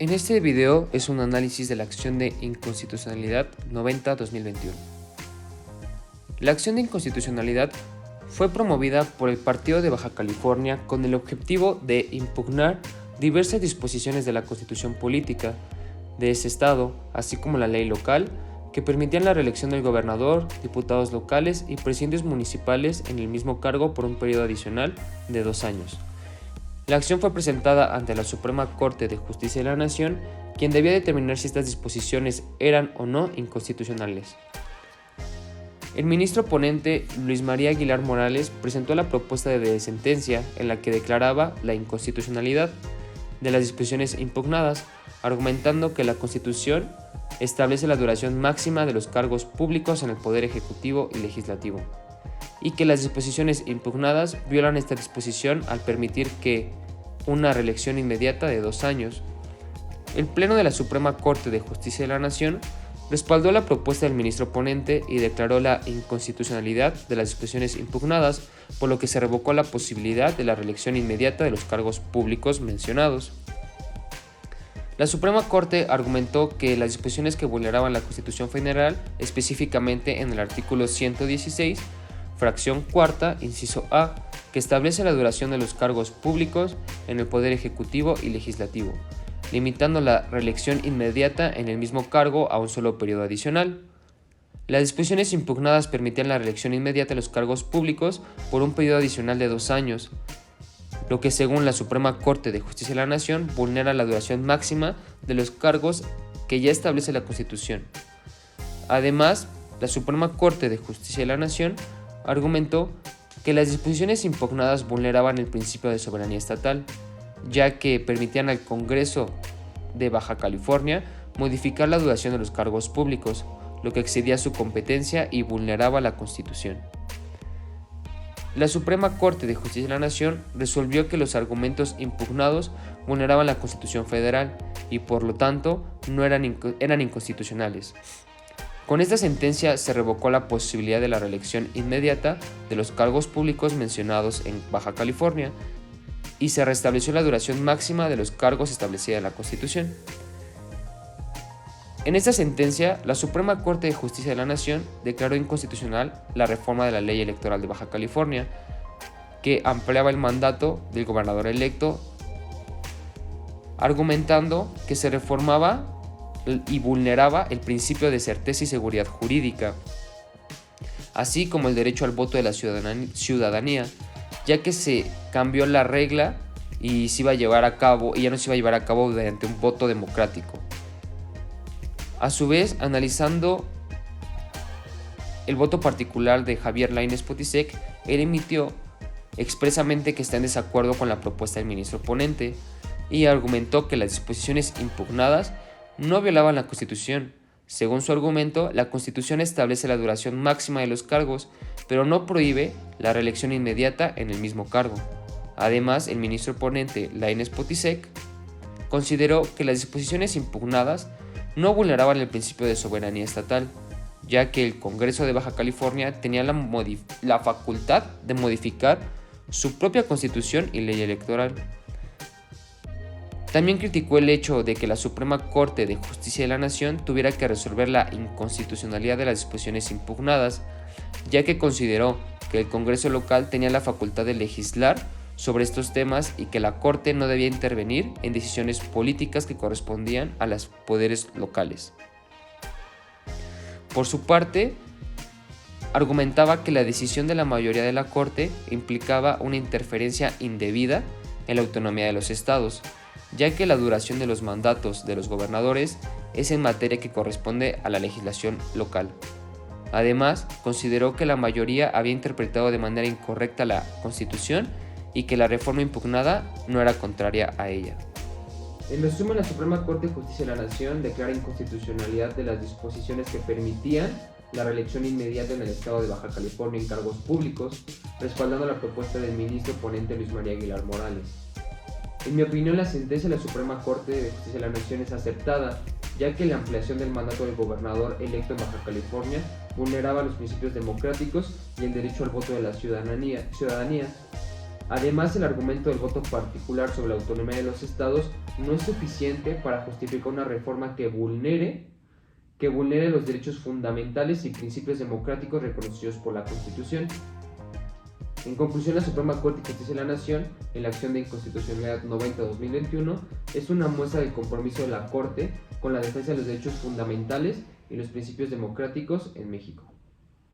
En este video es un análisis de la acción de inconstitucionalidad 90-2021. La acción de inconstitucionalidad fue promovida por el Partido de Baja California con el objetivo de impugnar diversas disposiciones de la Constitución política de ese estado, así como la ley local, que permitían la reelección del gobernador, diputados locales y presidentes municipales en el mismo cargo por un periodo adicional de 2 años. La acción fue presentada ante la Suprema Corte de Justicia de la Nación, quien debía determinar si estas disposiciones eran o no inconstitucionales. El ministro ponente Luis María Aguilar Morales presentó la propuesta de sentencia en la que declaraba la inconstitucionalidad de las disposiciones impugnadas, argumentando que la Constitución establece la duración máxima de los cargos públicos en el Poder Ejecutivo y Legislativo, y que las disposiciones impugnadas violan esta disposición al permitir que una reelección inmediata de 2 años. El Pleno de la Suprema Corte de Justicia de la Nación respaldó la propuesta del ministro ponente y declaró la inconstitucionalidad de las disposiciones impugnadas, por lo que se revocó la posibilidad de la reelección inmediata de los cargos públicos mencionados. La Suprema Corte argumentó que las disposiciones que vulneraban la Constitución Federal, específicamente en el artículo 116, fracción cuarta, inciso A, que establece la duración de los cargos públicos en el Poder Ejecutivo y Legislativo, limitando la reelección inmediata en el mismo cargo a un solo periodo adicional. Las disposiciones impugnadas permitían la reelección inmediata de los cargos públicos por un periodo adicional de 2 años, lo que según la Suprema Corte de Justicia de la Nación vulnera la duración máxima de los cargos que ya establece la Constitución. Además, la Suprema Corte de Justicia de la Nación argumentó que las disposiciones impugnadas vulneraban el principio de soberanía estatal, ya que permitían al Congreso de Baja California modificar la duración de los cargos públicos, lo que excedía su competencia y vulneraba la Constitución. La Suprema Corte de Justicia de la Nación resolvió que los argumentos impugnados vulneraban la Constitución Federal y por lo tanto eran inconstitucionales. Con esta sentencia se revocó la posibilidad de la reelección inmediata de los cargos públicos mencionados en Baja California y se restableció la duración máxima de los cargos establecida en la Constitución. En esta sentencia, la Suprema Corte de Justicia de la Nación declaró inconstitucional la reforma de la Ley Electoral de Baja California, que ampliaba el mandato del gobernador electo, argumentando que se reformaba y vulneraba el principio de certeza y seguridad jurídica, así como el derecho al voto de la ciudadanía, ya que se cambió la regla y se iba a llevar a cabo, y ya no se iba a llevar a cabo mediante un voto democrático. A su vez, analizando el voto particular de Javier Lainez Potisek, él emitió expresamente que está en desacuerdo con la propuesta del ministro ponente y argumentó que las disposiciones impugnadas no violaban la Constitución. Según su argumento, la Constitución establece la duración máxima de los cargos, pero no prohíbe la reelección inmediata en el mismo cargo. Además, el ministro ponente Lainez Potisek consideró que las disposiciones impugnadas no vulneraban el principio de soberanía estatal, ya que el Congreso de Baja California tenía la facultad de modificar su propia Constitución y ley electoral. También criticó el hecho de que la Suprema Corte de Justicia de la Nación tuviera que resolver la inconstitucionalidad de las disposiciones impugnadas, ya que consideró que el Congreso local tenía la facultad de legislar sobre estos temas y que la Corte no debía intervenir en decisiones políticas que correspondían a los poderes locales. Por su parte, argumentaba que la decisión de la mayoría de la Corte implicaba una interferencia indebida en la autonomía de los estados, ya que la duración de los mandatos de los gobernadores es en materia que corresponde a la legislación local. Además, consideró que la mayoría había interpretado de manera incorrecta la Constitución y que la reforma impugnada no era contraria a ella. En resumen, la Suprema Corte de Justicia de la Nación declara inconstitucionalidad de las disposiciones que permitían la reelección inmediata en el estado de Baja California en cargos públicos, respaldando la propuesta del ministro ponente Luis María Aguilar Morales. En mi opinión, la sentencia de la Suprema Corte de Justicia de la Nación es aceptada, ya que la ampliación del mandato del gobernador electo en Baja California vulneraba los principios democráticos y el derecho al voto de la ciudadanía. Además, el argumento del voto particular sobre la autonomía de los estados no es suficiente para justificar una reforma que vulnere los derechos fundamentales y principios democráticos reconocidos por la Constitución. En conclusión, la Suprema Corte de Justicia de la Nación, en la acción de inconstitucionalidad 90-2021, es una muestra del compromiso de la Corte con la defensa de los derechos fundamentales y los principios democráticos en México.